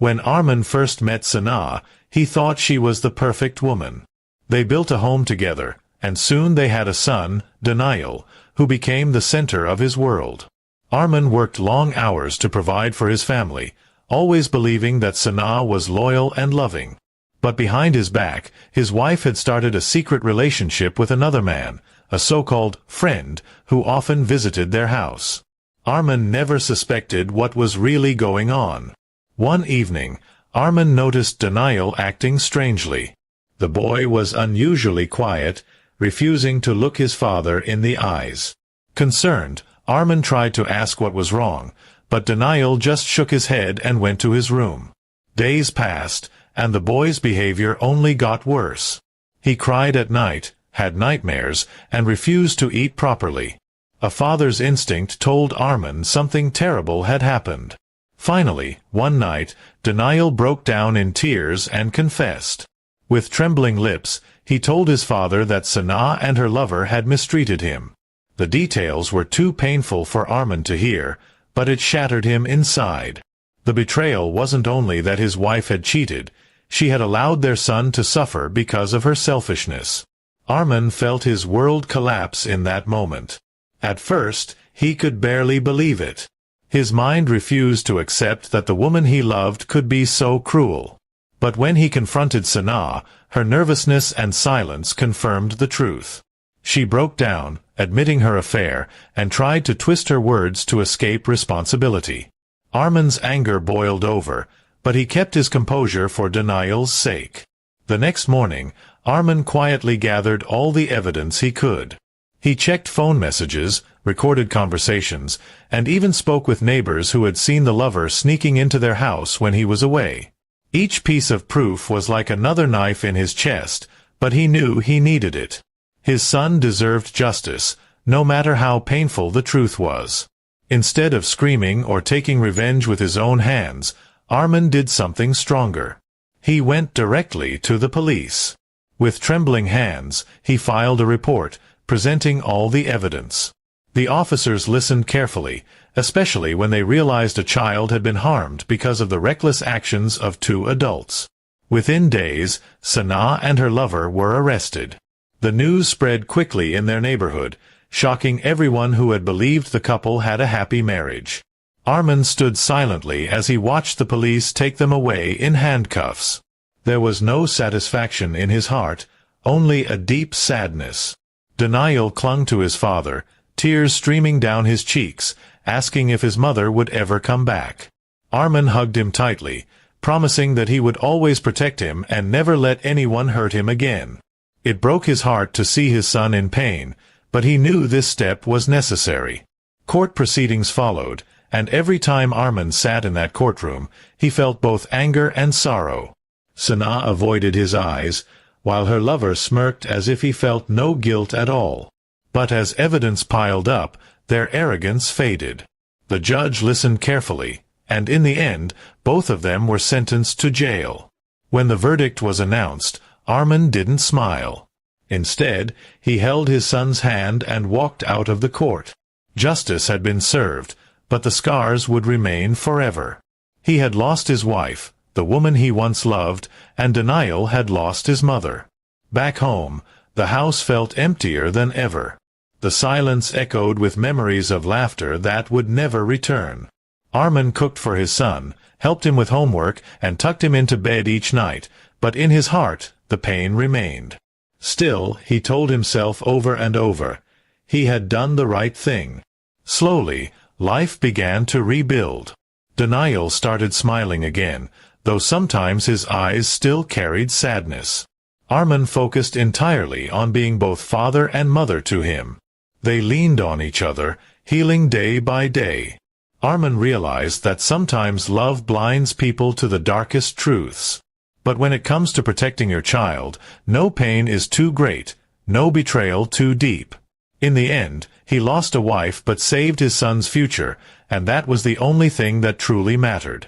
When Armin first met Sanaa, he thought she was the perfect woman. They built a home together, and soon they had a son, Daniel, who became the center of his world. Armin worked long hours to provide for his family, always believing that Sanaa was loyal and loving. But behind his back, his wife had started a secret relationship with another man, a so-called friend, who often visited their house. Armin never suspected what was really going on. One evening, Armin noticed Daniel acting strangely. The boy was unusually quiet, refusing to look his father in the eyes. Concerned, Armin tried to ask what was wrong, but Daniel just shook his head and went to his room. Days passed, and the boy's behavior only got worse. He cried at night, had nightmares, and refused to eat properly. A father's instinct told Armin something terrible had happened. Finally, one night, Daniel broke down in tears and confessed. With trembling lips, he told his father that Sanaa and her lover had mistreated him. The details were too painful for Armin to hear, but it shattered him inside. The betrayal wasn't only that his wife had cheated, she had allowed their son to suffer because of her selfishness. Armin felt his world collapse in that moment. At first, he could barely believe it. His mind refused to accept that the woman he loved could be so cruel. But when he confronted Sanaa, her nervousness and silence confirmed the truth. She broke down, admitting her affair, and tried to twist her words to escape responsibility. Armin's anger boiled over, but he kept his composure for Daniel's sake. The next morning, Armin quietly gathered all the evidence he could. He checked phone messages, recorded conversations, and even spoke with neighbors who had seen the lover sneaking into their house when he was away. Each piece of proof was like another knife in his chest, but he knew he needed it. His son deserved justice, no matter how painful the truth was. Instead of screaming or taking revenge with his own hands, Armin did something stronger. He went directly to the police. With trembling hands, he filed a report, presenting all the evidence. The officers listened carefully, especially when they realized a child had been harmed because of the reckless actions of two adults. Within days, Sanaa and her lover were arrested. The news spread quickly in their neighborhood, shocking everyone who had believed the couple had a happy marriage. Armin stood silently as he watched the police take them away in handcuffs. There was no satisfaction in his heart, only a deep sadness. Daniel clung to his father, tears streaming down his cheeks, asking if his mother would ever come back. Armin hugged him tightly, promising that he would always protect him and never let anyone hurt him again. It broke his heart to see his son in pain, but he knew this step was necessary. Court proceedings followed, and every time Armin sat in that courtroom, he felt both anger and sorrow. Sanaa avoided his eyes, while her lover smirked as if he felt no guilt at all. But as evidence piled up, their arrogance faded. The judge listened carefully, and in the end, both of them were sentenced to jail. When the verdict was announced, Armin didn't smile. Instead, he held his son's hand and walked out of the court. Justice had been served, but the scars would remain forever. He had lost his wife, the woman he once loved, and Daniel had lost his mother. Back home, the house felt emptier than ever. The silence echoed with memories of laughter that would never return. Armin cooked for his son, helped him with homework, and tucked him into bed each night, but in his heart, the pain remained. Still, he told himself over and over, he had done the right thing. Slowly, life began to rebuild. Daniel started smiling again, though sometimes his eyes still carried sadness. Armin focused entirely on being both father and mother to him. They leaned on each other, healing day by day. Armin realized that sometimes love blinds people to the darkest truths. But when it comes to protecting your child, no pain is too great, no betrayal too deep. In the end, he lost a wife but saved his son's future, and that was the only thing that truly mattered.